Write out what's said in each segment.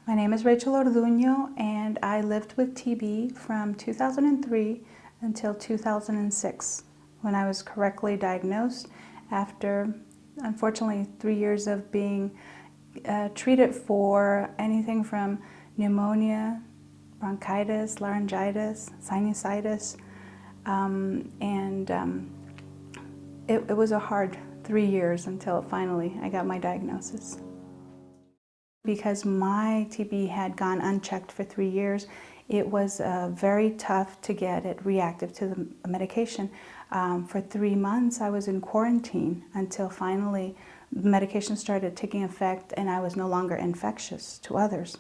My name is Rachel Orduño, and I lived with TB from 2003 until 2006, when I was correctly diagnosed after, unfortunately, 3 years of being treated for anything from pneumonia, bronchitis, laryngitis, sinusitis, it was a hard 3 years until finally I got my diagnosis. Because my TB had gone unchecked for 3 years, it was very tough to get it reactive to the medication. For 3 months I was in quarantine until finally the medication started taking effect and I was no longer infectious to others.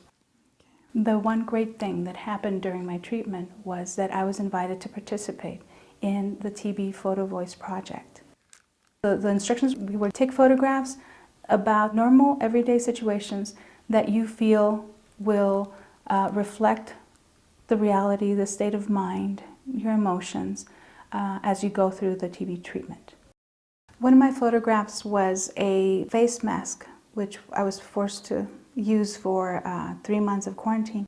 The one great thing that happened during my treatment was that I was invited to participate in the TB Photo Voice project. The instructions, we would take photographs about normal everyday situations that you feel will reflect the reality, the state of mind, your emotions as you go through the TB treatment. One of my photographs was a face mask, which I was forced to use for 3 months of quarantine.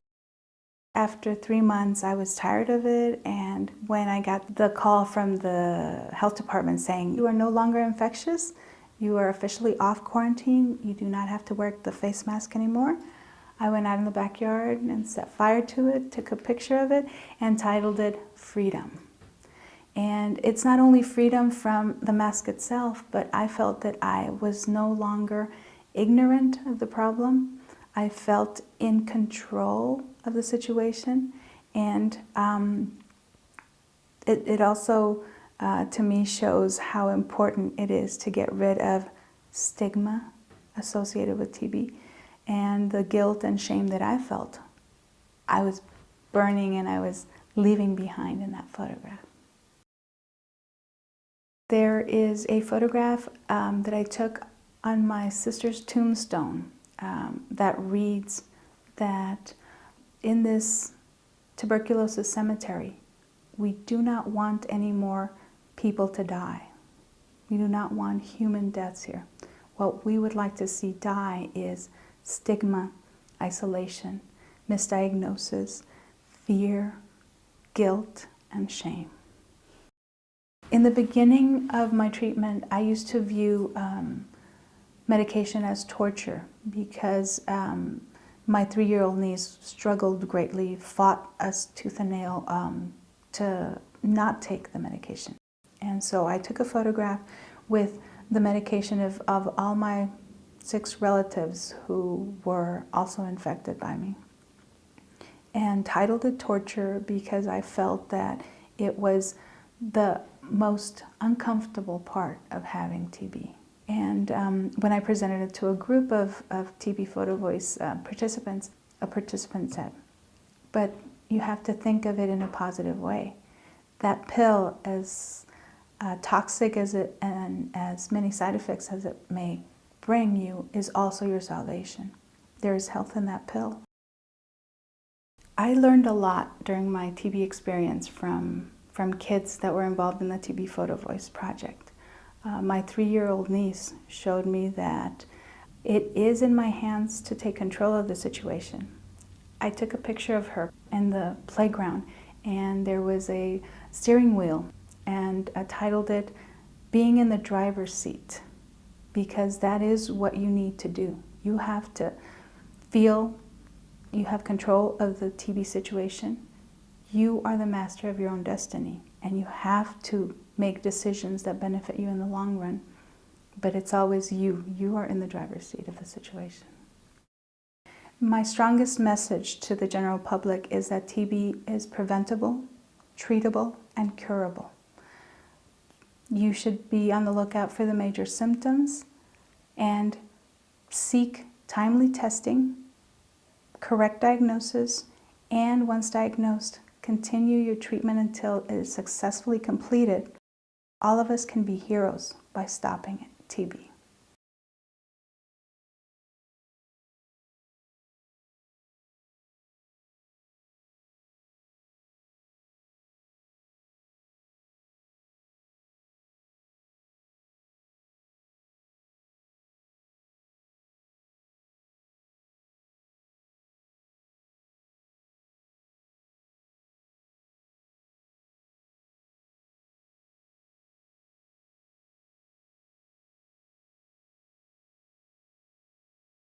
After 3 months, I was tired of it, and when I got the call from the health department saying, "You are no longer infectious, you are officially off quarantine, you do not have to wear the face mask anymore," I went out in the backyard and set fire to it, took a picture of it, and titled it "Freedom." And it's not only freedom from the mask itself, but I felt that I was no longer ignorant of the problem. I felt in control of the situation, and it also, to me, shows how important it is to get rid of stigma associated with TB and the guilt and shame that I felt I was burning and I was leaving behind in that photograph. There is a photograph that I took on my sister's tombstone that reads that in this tuberculosis cemetery, we do not want any more people to die. We do not want human deaths here. What we would like to see die is stigma, isolation, misdiagnosis, fear, guilt, and shame. In the beginning of my treatment, I used to view medication as torture because my 3-year-old niece struggled greatly, fought us tooth and nail to not take the medication. And so I took a photograph with the medication of all my 6 relatives who were also infected by me, and titled it "Torture" because I felt that it was the most uncomfortable part of having TB. And when I presented it to a group of TB Photo Voice participants, a participant said, "But you have to think of it in a positive way. That pill, as toxic as it and as many side effects as it may bring you, is also your salvation. There is health in that pill." I learned a lot during my TB experience from kids that were involved in the TB Photo Voice project. My 3-year-old niece showed me that it is in my hands to take control of the situation. I took a picture of her in the playground, and there was a steering wheel, and I titled it "Being in the Driver's Seat," because that is what you need to do. You have to feel you have control of the TB situation. You are the master of your own destiny, and you have to make decisions that benefit you in the long run. But it's always you. You are in the driver's seat of the situation. My strongest message to the general public is that TB is preventable, treatable, and curable. You should be on the lookout for the major symptoms and seek timely testing, correct diagnosis, and once diagnosed, continue your treatment until it is successfully completed. All of us can be heroes by stopping TB.